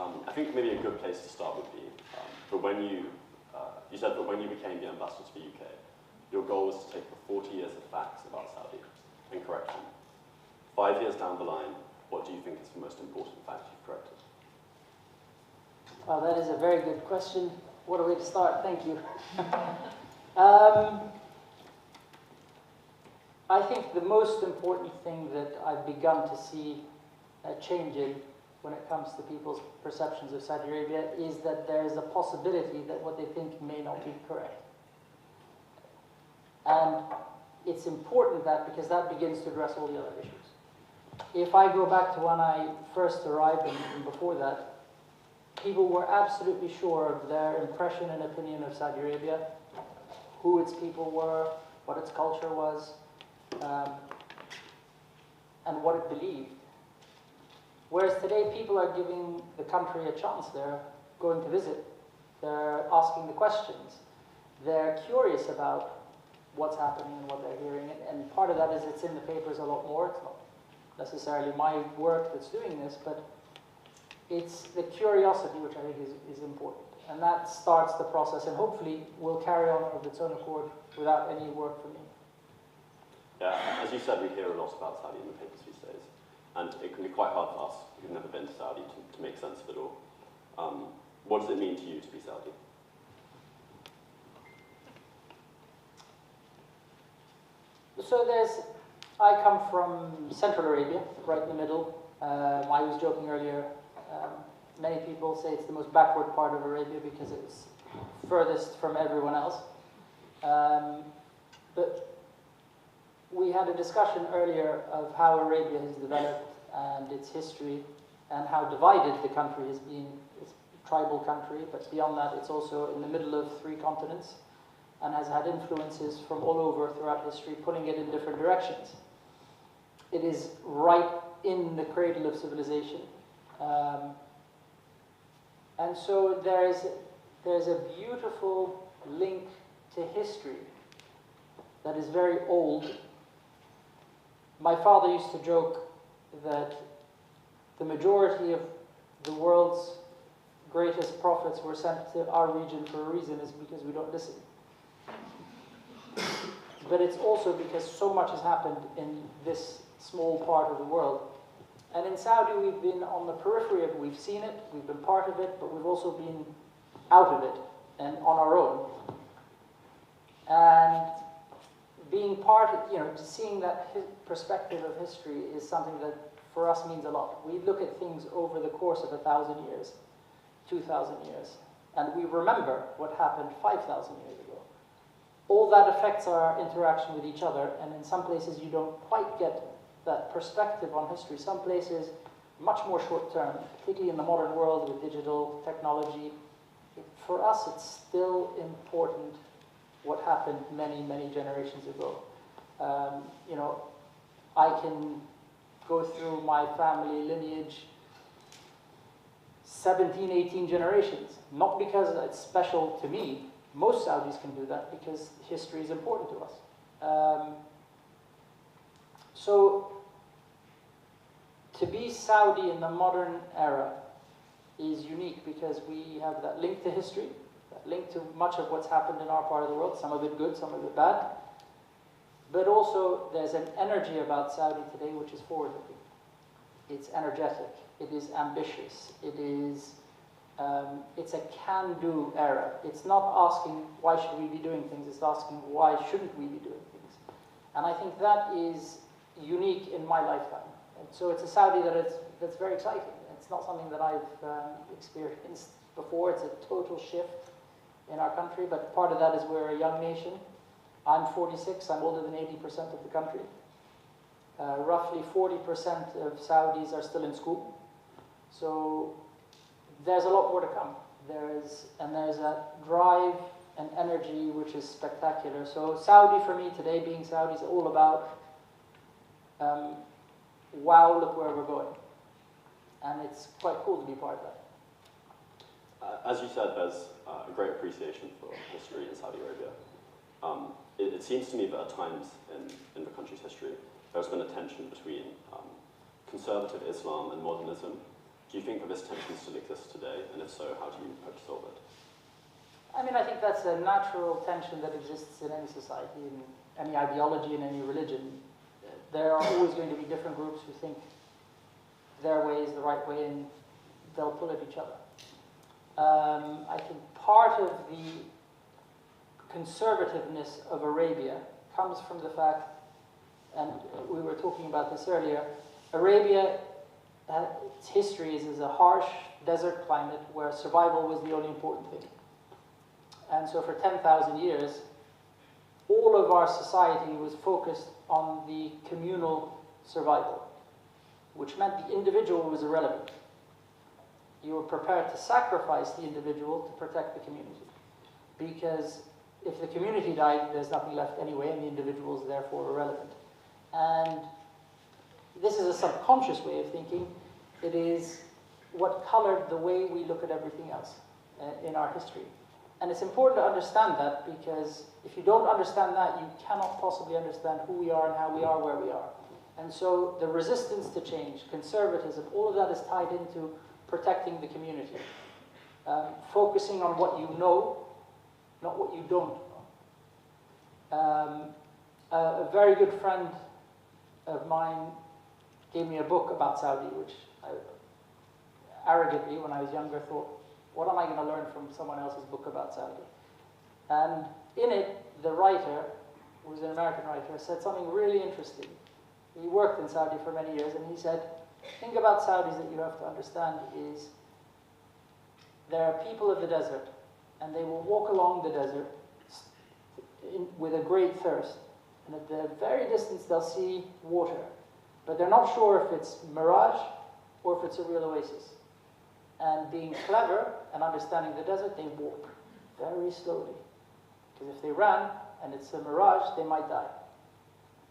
I think maybe a good place to start would be, but when you said that when you became the ambassador to the UK, your goal was to take the 40 years of facts about Saudi and correct them. 5 years down the line, what do you think is the most important fact you've corrected? Well, that is a very good question. What a way to start. Thank you. I think the most important thing that I've begun to see changing when it comes to people's perceptions of Saudi Arabia is that there is a possibility that what they think may not be correct. And it's important that because that begins to address all the other issues. If I go back to when I first arrived and before that, people were absolutely sure of their impression and opinion of Saudi Arabia, who its people were, what its culture was, and what it believed. Whereas today, people are giving the country a chance. They're going to visit. They're asking the questions. They're curious about what's happening and what they're hearing. And part of that is it's in the papers a lot more. It's not necessarily my work that's doing this, but it's the curiosity which I think is important. And that starts the process and hopefully will carry on of its own accord without any work from me. Yeah, as you said, we hear a lot about Saudi in the papers these days. And it can be quite hard for us who've never been to Saudi to make sense of it all. What does it mean to you to be Saudi? So I come from Central Arabia, right in the middle. I was joking earlier, many people say it's the most backward part of Arabia because it's furthest from everyone else. But we had a discussion earlier of how Arabia has developed and its history and how divided the country has been. It's a tribal country, but beyond that, it's also in the middle of 3 continents and has had influences from all over throughout history, pulling it in different directions. It is right in the cradle of civilization. And so there's a beautiful link to history that is very old. My father used to joke that the majority of the world's greatest prophets were sent to our region for a reason, is because we don't listen. But it's also because so much has happened in this small part of the world. And in Saudi, we've been on the periphery of it. We've seen it, we've been part of it, but we've also been out of it and on our own. And being part of, seeing that perspective of history is something that for us means a lot. We look at things over the course of 1,000 years, 2,000 years, and we remember what happened 5,000 years ago. All that affects our interaction with each other, and in some places you don't quite get that perspective on history. Some places, much more short-term, particularly in the modern world with digital technology. For us, it's still important what happened many, many generations ago. I can go through my family lineage 17, 18 generations, not because it's special to me. Most Saudis can do that because history is important to us. So to be Saudi in the modern era is unique because we have that link to history, that link to much of what's happened in our part of the world, some of it good, some of it bad. But also there's an energy about Saudi today which is forward-looking. It's energetic, it is ambitious, it's a can-do era. It's not asking why should we be doing things, it's asking why shouldn't we be doing things. And I think that is unique in my lifetime. And so it's a Saudi that's very exciting. It's not something that I've experienced before. It's a total shift in our country, but part of that is we're a young nation. I'm 46, I'm older than 80% of the country. Roughly 40% of Saudis are still in school. So there's a lot more to come. There's a drive and energy which is spectacular. So Saudi for me today, being Saudi, is all about wow, look where we're going. And it's quite cool to be part of that. As you said, there's a great appreciation for history in Saudi Arabia. It seems to me that at times in the country's history, there's been a tension between conservative Islam and modernism, Do you think that this tension still exists today? And if so, how do you hope to solve it? I mean, I think that's a natural tension that exists in any society, in any ideology, in any religion. There are always going to be different groups who think their way is the right way, and they'll pull at each other. I think part of the conservativeness of Arabia comes from the fact, and we were talking about this earlier, Arabia, its history is as a harsh desert climate where survival was the only important thing. And so for 10,000 years, all of our society was focused on the communal survival, which meant the individual was irrelevant. You were prepared to sacrifice the individual to protect the community. Because if the community died, there's nothing left anyway, and the individual is therefore irrelevant. And this is a subconscious way of thinking. It is what colored the way we look at everything else in our history. And it's important to understand that, because if you don't understand that, you cannot possibly understand who we are and how we are where we are. And so the resistance to change, conservatism, all of that is tied into protecting the community. Focusing on what you know, not what you don't know. A very good friend of mine gave me a book about Saudi, which I arrogantly, when I was younger, thought, what am I going to learn from someone else's book about Saudi? And in it, the writer, who was an American writer, said something really interesting. He worked in Saudi for many years, and he said, the thing about Saudis that you have to understand is there are people of the desert, and they will walk along the desert with a great thirst. And at the very distance, they'll see water. But they're not sure if it's mirage or if it's a real oasis. And being clever and understanding the desert, they walk very slowly. Because if they ran and it's a mirage, they might die.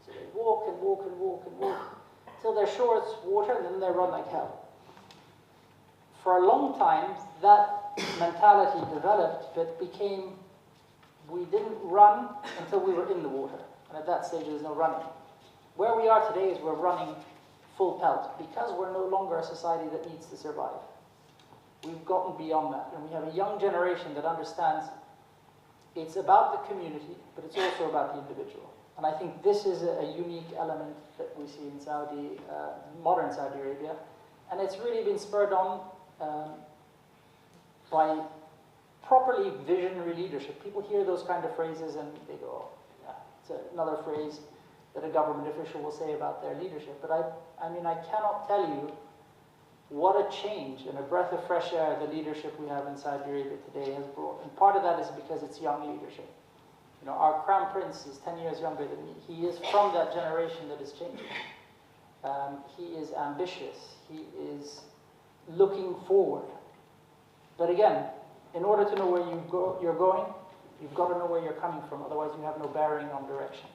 So they walk and walk and walk and walk till they're sure it's water, and then they run like hell. For a long time, that mentality developed, but became, we didn't run until we were in the water. And at that stage, there's no running. Where we are today is we're running full pelt, because we're no longer a society that needs to survive. We've gotten beyond that, and we have a young generation that understands it's about the community, but it's also about the individual. And I think this is a unique element that we see in Saudi, modern Saudi Arabia, and it's really been spurred on by properly visionary leadership. People hear those kind of phrases and they go, oh, yeah, it's another phrase that a government official will say about their leadership. But I mean, I cannot tell you what a change and a breath of fresh air the leadership we have in Saudi Arabia today has brought. And part of that is because it's young leadership. You know, our Crown Prince is 10 years younger than me. He is from that generation that is changing. He is ambitious. He is looking forward. But again, in order to know where you're going, you've got to know where you're coming from. Otherwise, you have no bearing on direction.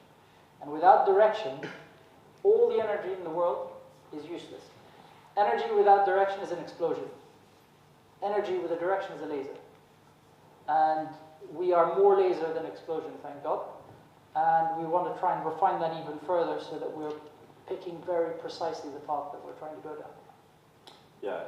And without direction, all the energy in the world is useless. Energy without direction is an explosion. Energy with a direction is a laser. And we are more laser than explosion, thank God. And we want to try and refine that even further so that we're picking very precisely the path that we're trying to go down. Yeah,